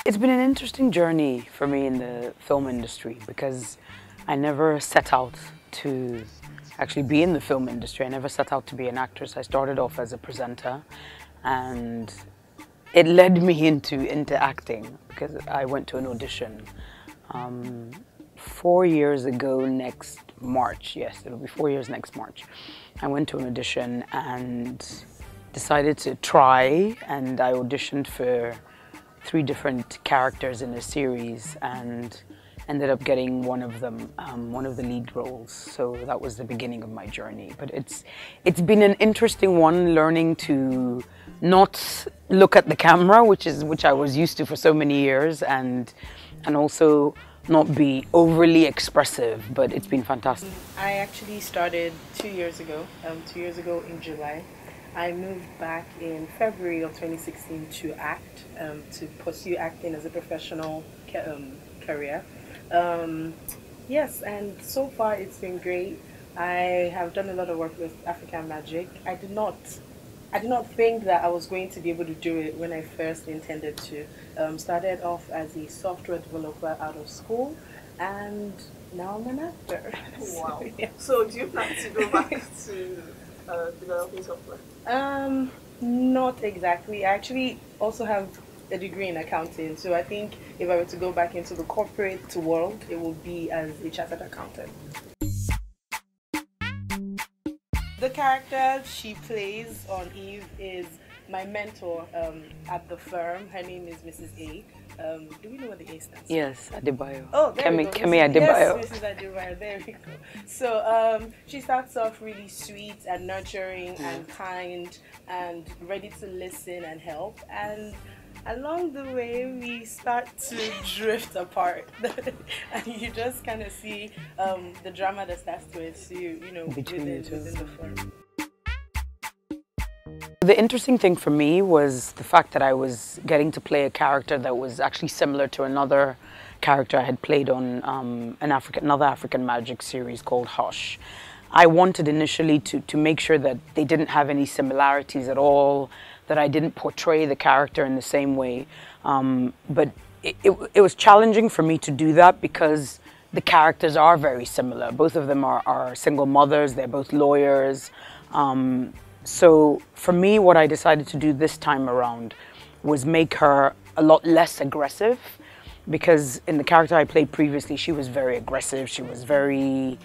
It's been an interesting journey for me in the film industry because I never set out to actually be in the film industry. I never set out to be an actress. I started off as a presenter, and it led me into acting because I went to an audition 4 years ago next March. Yes, it'll be 4 years next March. I went to an audition and decided to try, and I auditioned for 3 different characters in a series and ended up getting one of them, one of the lead roles. So that was the beginning of my journey. But it's been an interesting one, learning to not look at the camera, which I was used to for so many years, and also not be overly expressive. But it's been fantastic. I actually started 2 years ago. 2 years ago in July. I moved back in February of 2016 to act, to pursue acting as a professional career. Yes, and so far it's been great. I have done a lot of work with African Magic. I did not think that I was going to be able to do it when I first intended to. Started off as a software developer out of school, and now I'm an actor. Wow. Yeah. So do you plan to go back to developing software? Not exactly. I actually also have a degree in accounting, so I think if I were to go back into the corporate world, it would be as a chartered accountant. The character she plays on Eve is my mentor at the firm. Her name is Mrs. A. Do we know what the A stands for? Yes, Adebayo. Oh, there we go. Kemi Adebayo. Yes, Mrs. Adebayo. There we go. So she starts off really sweet and nurturing and kind and ready to listen and help. And along the way, we start to drift apart, and you just kind of see the drama that starts to ensue, within the firm. The interesting thing for me was the fact that I was getting to play a character that was actually similar to another character I had played on another African Magic series called Hush. I wanted initially to make sure that they didn't have any similarities at all, that I didn't portray the character in the same way. But it was challenging for me to do that because the characters are very similar. Both of them are single mothers, they're both lawyers. So for me, what I decided to do this time around was make her a lot less aggressive, because in the character I played previously, she was very aggressive, she was very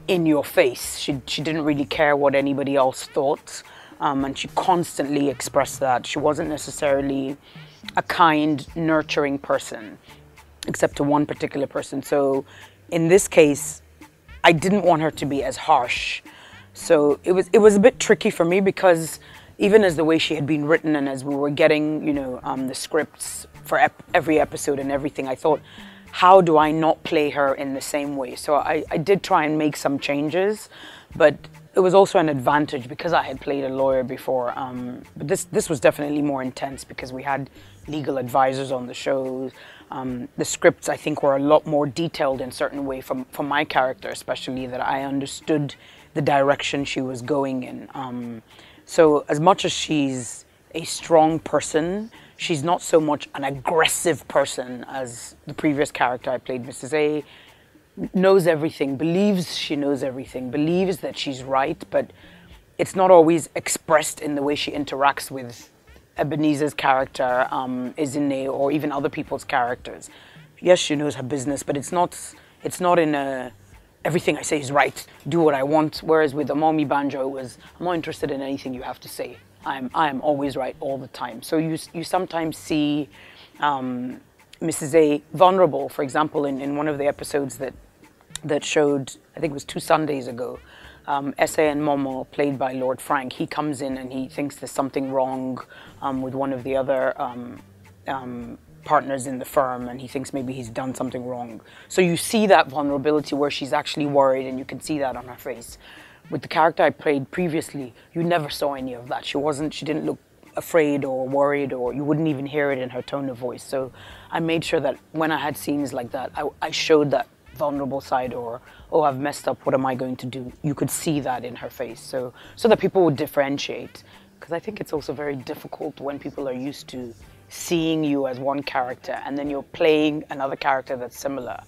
in your face. She didn't really care what anybody else thought, and she constantly expressed that. She wasn't necessarily a kind, nurturing person, except to one particular person. So in this case, I didn't want her to be as harsh. So it was a bit tricky for me, because even as the way she had been written and as we were getting, the scripts for every episode and everything, I thought, how do I not play her in the same way? So I did try and make some changes, but it was also an advantage because I had played a lawyer before. But this was definitely more intense because we had legal advisors on the show. The scripts, I think, were a lot more detailed in a certain way for my character, especially, that I understood the direction she was going in. So as much as she's a strong person, she's not so much an aggressive person as the previous character I played. Mrs. A knows everything, believes she knows everything, believes that she's right, but it's not always expressed in the way she interacts with Ebenezer's character, Eno, or even other people's characters. Yes, she knows her business, but it's not in a everything I say is right, do what I want. Whereas with the Mommy Banjo, it was, I'm not interested in anything you have to say. I am always right all the time. So you sometimes see Mrs. A vulnerable. For example, in one of the episodes that showed, I think it was 2 Sundays ago, Ese and Momo, played by Lord Frank, he comes in and he thinks there's something wrong with one of the other partners in the firm, and he thinks maybe he's done something wrong. So you see that vulnerability where she's actually worried, and you can see that on her face. With the character I played previously, you never saw any of that. She didn't look afraid or worried, or you wouldn't even hear it in her tone of voice. So I made sure that when I had scenes like that, I showed that vulnerable side, or, oh, I've messed up, what am I going to do? You could see that in her face, so that people would differentiate. Because I think it's also very difficult when people are used to seeing you as one character and then you're playing another character that's similar,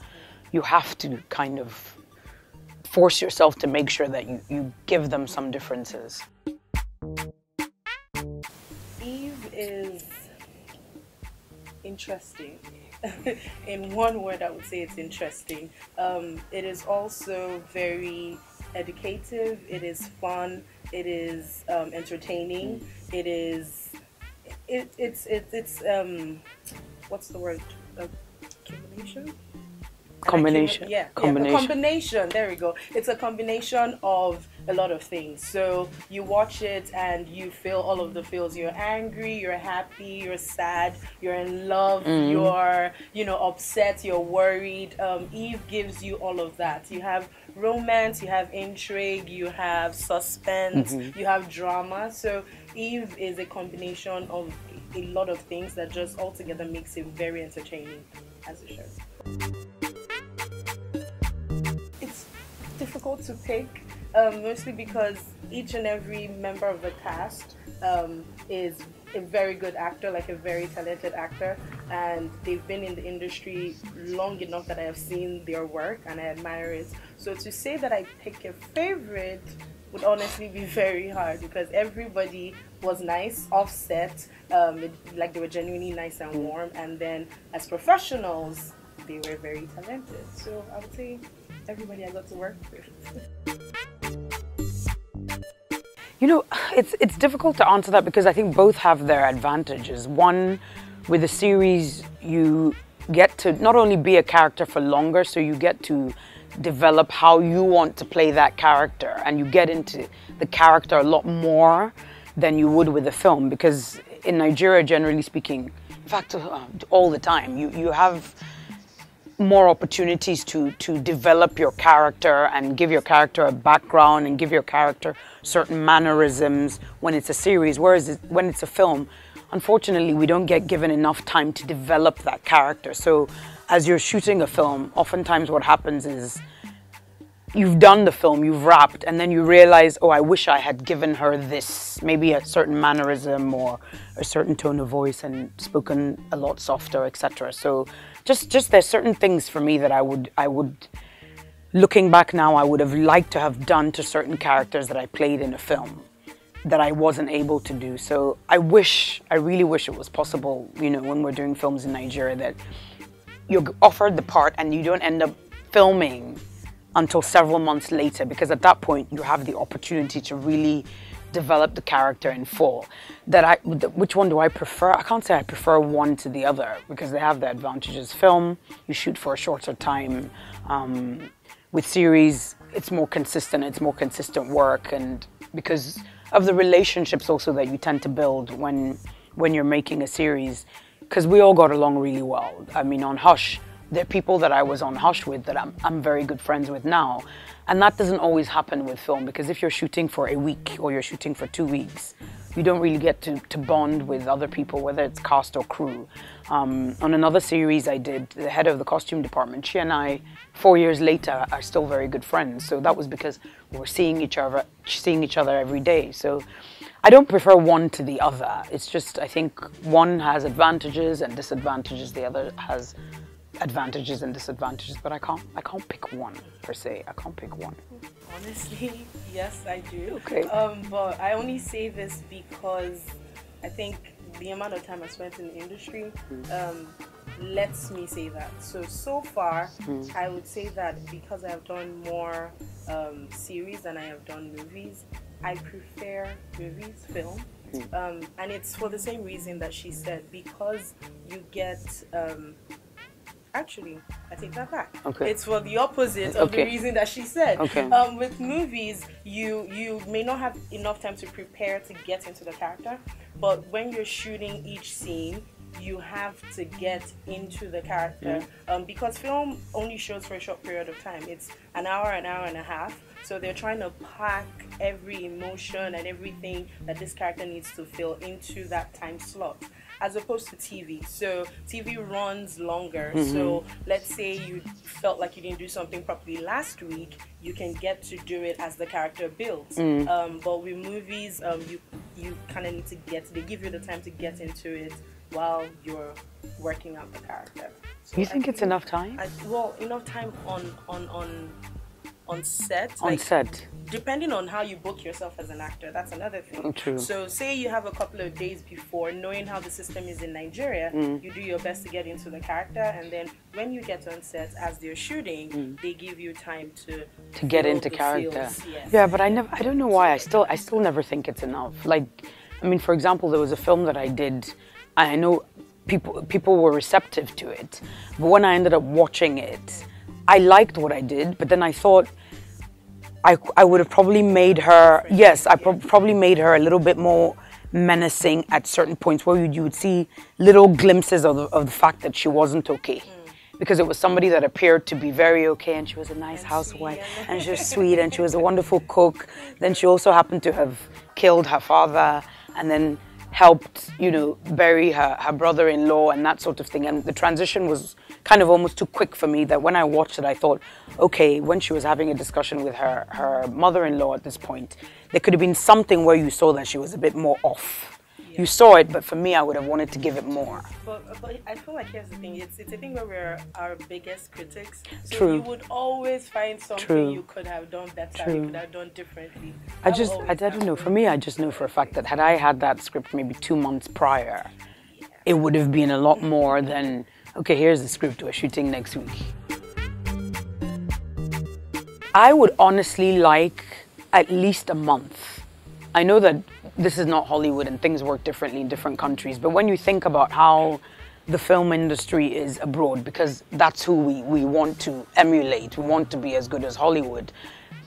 you have to kind of force yourself to make sure that you give them some differences. Eve is interesting. In one word, I would say it's interesting. It is also very educative. It is fun. It is entertaining. It is. It's what's the word? Combination. Combination. Yeah, combination. A combination. There we go. It's a combination of a lot of things. So you watch it and you feel all of the feels. You're angry, you're happy, you're sad, you're in love, you're upset, you're worried. Eve gives you all of that. You have romance, you have intrigue, you have suspense, you have drama. So Eve is a combination of a lot of things that just altogether makes it very entertaining as a show. It's difficult to pick, mostly because each and every member of the cast is a very good actor, like a very talented actor, and they've been in the industry long enough that I have seen their work and I admire it. So to say that I pick a favorite would honestly be very hard, because everybody was nice, offset, like they were genuinely nice and warm, and then as professionals, they were very talented. So I would say everybody I got to work with. You know, it's difficult to answer that because I think both have their advantages. One, with a series, you get to not only be a character for longer, so you get to develop how you want to play that character, and you get into the character a lot more than you would with a film, because in Nigeria, generally speaking, in fact, all the time, you have more opportunities to develop your character and give your character a background and give your character certain mannerisms when it's a series, whereas when it's a film, unfortunately, we don't get given enough time to develop that character. So as you're shooting a film, oftentimes what happens is you've done the film, you've wrapped, and then you realize, oh, I wish I had given her this, maybe a certain mannerism or a certain tone of voice and spoken a lot softer, etc. So just there's certain things for me that I would, looking back now, I would have liked to have done to certain characters that I played in a film that I wasn't able to do. So I really wish it was possible, you know, when we're doing films in Nigeria, that you're offered the part and you don't end up filming until several months later, because at that point you have the opportunity to really develop the character in full. Which one do I prefer? I can't say I prefer one to the other, because they have their advantages. Film, you shoot for a shorter time. With series, it's more consistent work, and because of the relationships also that you tend to build when you're making a series, because we all got along really well. I mean, on Hush, there are people that I was on Hush with that I'm very good friends with now. And that doesn't always happen with film, because if you're shooting for a week or you're shooting for 2 weeks, you don't really get to bond with other people, whether it's cast or crew. On another series I did, the head of the costume department, she and I, 4 years later, are still very good friends. So that was because we were seeing each other every day. So I don't prefer one to the other. It's just, I think one has advantages and disadvantages, the other has advantages and disadvantages, but I can't pick one per se. I can't pick one. Honestly, yes, I do. Okay. But I only say this because I think the amount of time I spent in the industry lets me say that. So far, I would say that because I have done more series than I have done movies, I prefer movies, film. And it's for the same reason that she said, because you get actually, I take that back. Okay. It's for the opposite of the reason that she said. Okay. With movies, you may not have enough time to prepare to get into the character, but when you're shooting each scene, you have to get into the character. Because film only shows for a short period of time. It's an hour and a half. So they're trying to pack every emotion and everything that this character needs to feel into that time slot, as opposed to TV. So TV runs longer. So let's say you felt like you didn't do something properly last week, you can get to do it as the character builds. But with movies, you kind of need to they give you the time to get into it while you're working out the character. So You think it's enough time? Well, enough time on set. On set. Depending on how you book yourself as an actor, that's another thing. True. So say you have a couple of days before, knowing how the system is in Nigeria, you do your best to get into the character, and then when you get on set as they're shooting, they give you time to get feel into the character. feels, yes. Yeah, but I don't know why I still never think it's enough. Like, I mean, for example, there was a film that I did. I know people were receptive to it, but when I ended up watching it, I liked what I did, but then I thought I would have probably made her, yes, I probably made her a little bit more menacing at certain points where you would see little glimpses of the fact that she wasn't okay. Because it was somebody that appeared to be very okay, and she was a nice housewife, and she was sweet, and she was a wonderful cook. Then she also happened to have killed her father, and then helped, bury her brother-in-law and that sort of thing. And the transition was kind of almost too quick for me, that when I watched it, I thought, okay, when she was having a discussion with her mother-in-law at this point, there could have been something where you saw that she was a bit more off. Yeah. You saw it, but for me, I would have wanted to give it more. But I feel like here's the thing, it's a thing where we're our biggest critics. So True. you would always find something True. You could have done better, True. you could have done differently. I don't know. For me, I just know for a fact that had I had that script maybe 2 months prior, it would have been a lot more than, okay, here's the script, we're shooting next week. I would honestly like at least a month. I know that this is not Hollywood and things work differently in different countries, but when you think about how the film industry is abroad, because that's who we want to emulate, we want to be as good as Hollywood,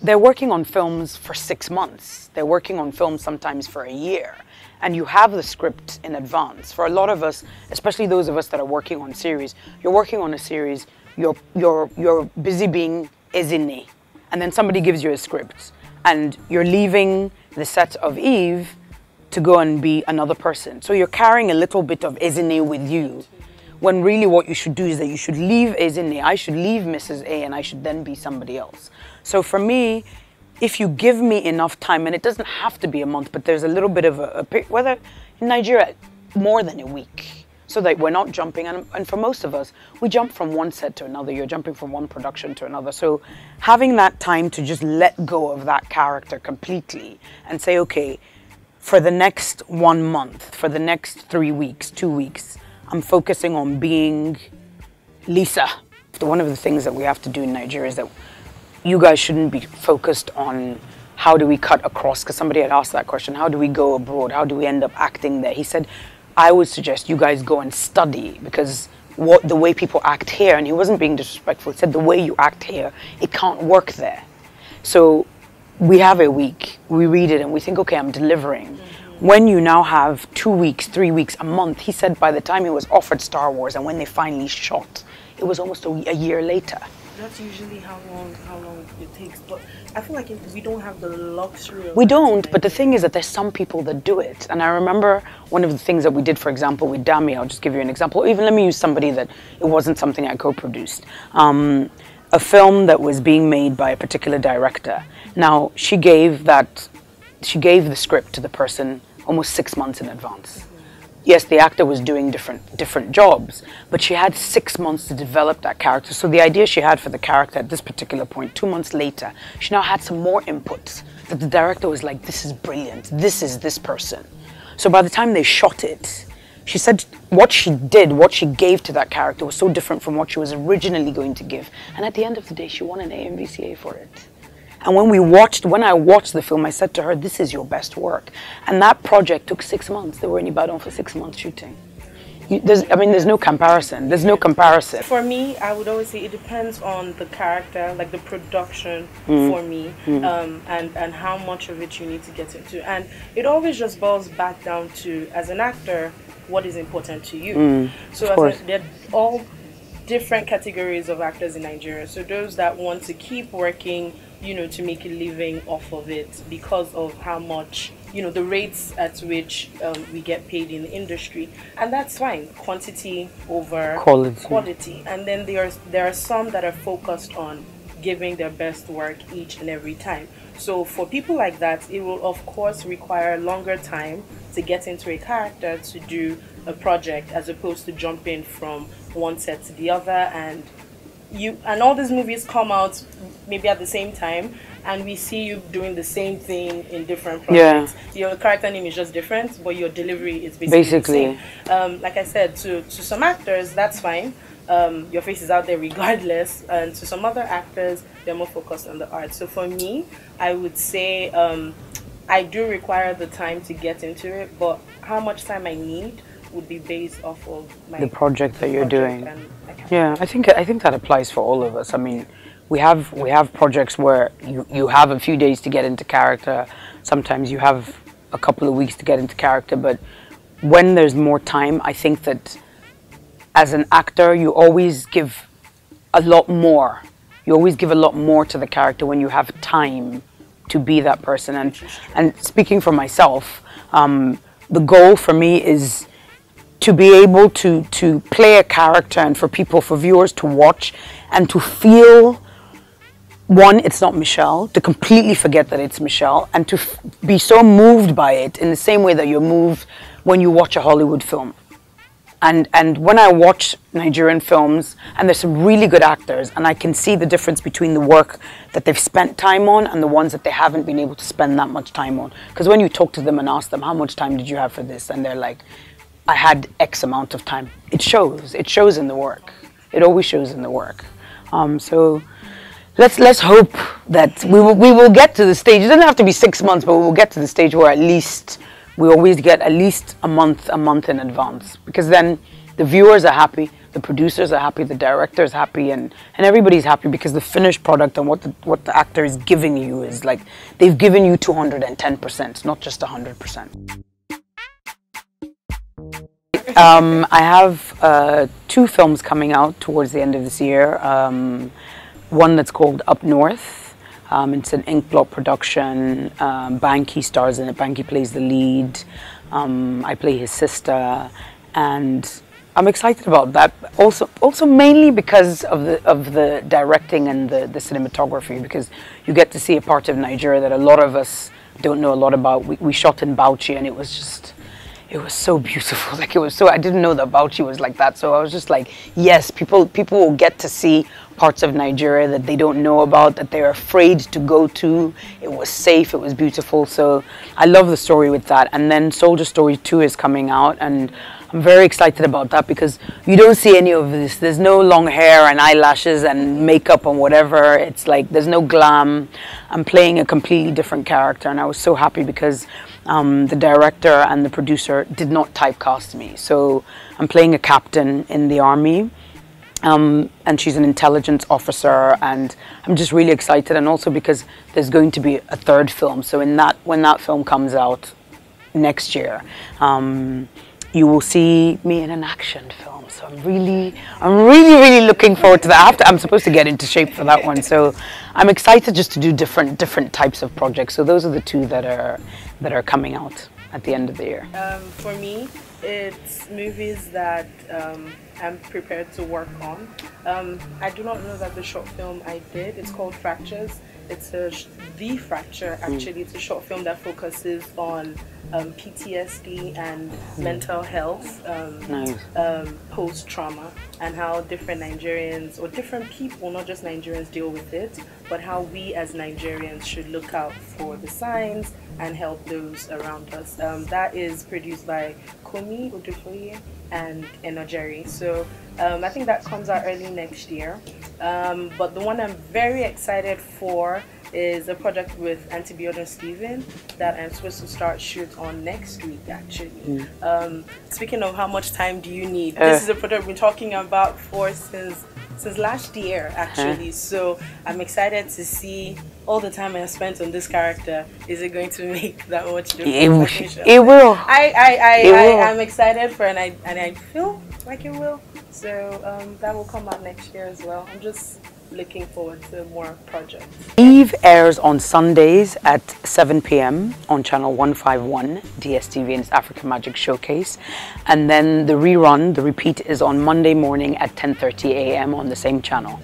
they're working on films for 6 months. They're working on films sometimes for a year. And you have the script in advance. For a lot of us, especially those of us that are working on series, you're working on a series, you're busy being Ezine, and then somebody gives you a script, and you're leaving the set of Eve to go and be another person. So you're carrying a little bit of Ezine with you, when really what you should do is that you should leave Ezine, I should leave Mrs. A, and I should then be somebody else. So for me, if you give me enough time, and it doesn't have to be a month, but there's a little bit of whether in Nigeria, more than a week, so that we're not jumping. And for most of us, we jump from one set to another. You're jumping from one production to another. So having that time to just let go of that character completely and say, okay, for the next 1 month, for the next 3 weeks, 2 weeks, I'm focusing on being Lisa. One of the things that we have to do in Nigeria is that you guys shouldn't be focused on how do we cut across, because somebody had asked that question, how do we go abroad? How do we end up acting there? He said, I would suggest you guys go and study, because the way people act here, and he wasn't being disrespectful, he said the way you act here, it can't work there. So we have a week, we read it and we think, okay, I'm delivering. When you now have 2 weeks, 3 weeks, a month, he said by the time he was offered Star Wars and when they finally shot, it was almost a year later. That's usually how long it takes, but I feel like we don't have the luxury of We don't, but the thing is that there's some people that do it. And I remember one of the things that we did, for example, with Dami, I'll just give you an example, or even let me use somebody that it wasn't something I co-produced. A film that was being made by a particular director. Now, she gave the script to the person almost 6 months in advance. Yes, the actor was doing different jobs, but she had 6 months to develop that character. So the idea she had for the character at this particular point, 2 months later, she now had some more inputs that the director was like, this is brilliant, this is this person. So by the time they shot it, she said what she gave to that character was so different from what she was originally going to give. And at the end of the day, she won an AMVCA for it. And when I watched the film, I said to her, this is your best work. And that project took 6 months. They were in Ibadan for 6 months shooting. There's no comparison. There's no comparison. For me, I would always say it depends on the character, like the production for me, and how much of it you need to get into. And it always just boils back down to, as an actor, what is important to you. So they're all different categories of actors in Nigeria. So those that want to keep working, to make a living off of it because of how much, the rates at which we get paid in the industry. And that's fine. Quantity over quality. And then there are some that are focused on giving their best work each and every time. So for people like that, it will of course require longer time to get into a character to do a project, as opposed to jumping from one set to the other. And all these movies come out maybe at the same time, and we see you doing the same thing in different projects. Yeah. Your character name is just different, but your delivery is basically the same. Like I said, to some actors, that's fine. Your face is out there regardless, and to some other actors, they're more focused on the art. So for me, I would say I do require the time to get into it, but how much time I need would be based off of the project that you're doing. Yeah, I think that applies for all of us. I mean, we have projects where you have a few days to get into character. Sometimes you have a couple of weeks to get into character, but when there's more time, I think that as an actor, you always give a lot more. You always give a lot more to the character when you have time to be that person. And speaking for myself, the goal for me is to be able to play a character, and for people, for viewers to watch and to feel, one, it's not Michelle, to completely forget that it's Michelle, and to be so moved by it in the same way that you're moved when you watch a Hollywood film. And when I watch Nigerian films, and there's some really good actors, and I can see the difference between the work that they've spent time on and the ones that they haven't been able to spend that much time on. Because when you talk to them and ask them, how much time did you have for this? And they're like, I had X amount of time. It shows in the work. It always shows in the work. So let's hope that we will get to the stage. It doesn't have to be 6 months, but we will get to the stage where at least we always get at least a month in advance, because then the viewers are happy, the producers are happy, the director is happy, and everybody's happy, because the finished product and what the actor is giving you is like, they've given you 210%, not just 100%. I have 2 films coming out towards the end of this year. One that's called Up North. It's an Inkblot production. Banky stars in it. Banky plays the lead. I play his sister, and I'm excited about that. Also mainly because of the directing and the cinematography, because you get to see a part of Nigeria that a lot of us don't know a lot about. We shot in Bauchi, and it was so beautiful. Like, I didn't know that Bauchi was like that. So I was just like, yes, people will get to see parts of Nigeria that they don't know about, that they're afraid to go to. It was safe, it was beautiful. So I love the story with that. And then Soldier Story 2 is coming out, and I'm very excited about that, because you don't see any of this. There's no long hair and eyelashes and makeup and whatever. It's like, there's no glam. I'm playing a completely different character, and I was so happy because the director and the producer did not typecast me. So I'm playing a captain in the army, and she's an intelligence officer, and I'm just really excited. And also because there's going to be a 3rd film. So when that film comes out next year, you will see me in an action film. So I'm really looking forward to that. I'm supposed to get into shape for that one. So I'm excited just to do different types of projects. So those are the 2 that are coming out at the end of the year. For me, it's movies that I'm prepared to work on. I do not know that the short film I did, it's called Fractures. It's The Fracture, actually. It's a short film that focuses on PTSD and mental health, post-trauma, and how different Nigerians, or different people, not just Nigerians, deal with it, but how we as Nigerians should look out for the signs and help those around us. That is produced by Komi Odufoye and Eno. So I think that comes out early next year. But the one I'm very excited for is a project with Auntie Steven that I'm supposed to start shoot on next week, actually. Speaking of how much time do you need, this is a project we've been talking about since last year, actually. So I'm excited to see all the time I have spent on this character. Is it going to make that much difference? It will. I'm excited for it, and I feel like it will. So that will come out next year as well. I'm just looking forward to more projects. Eve airs on Sundays at 7 p.m. on channel 151 DSTV, and it's African Magic Showcase. And then the repeat is on Monday morning at 10:30 a.m. on the same channel.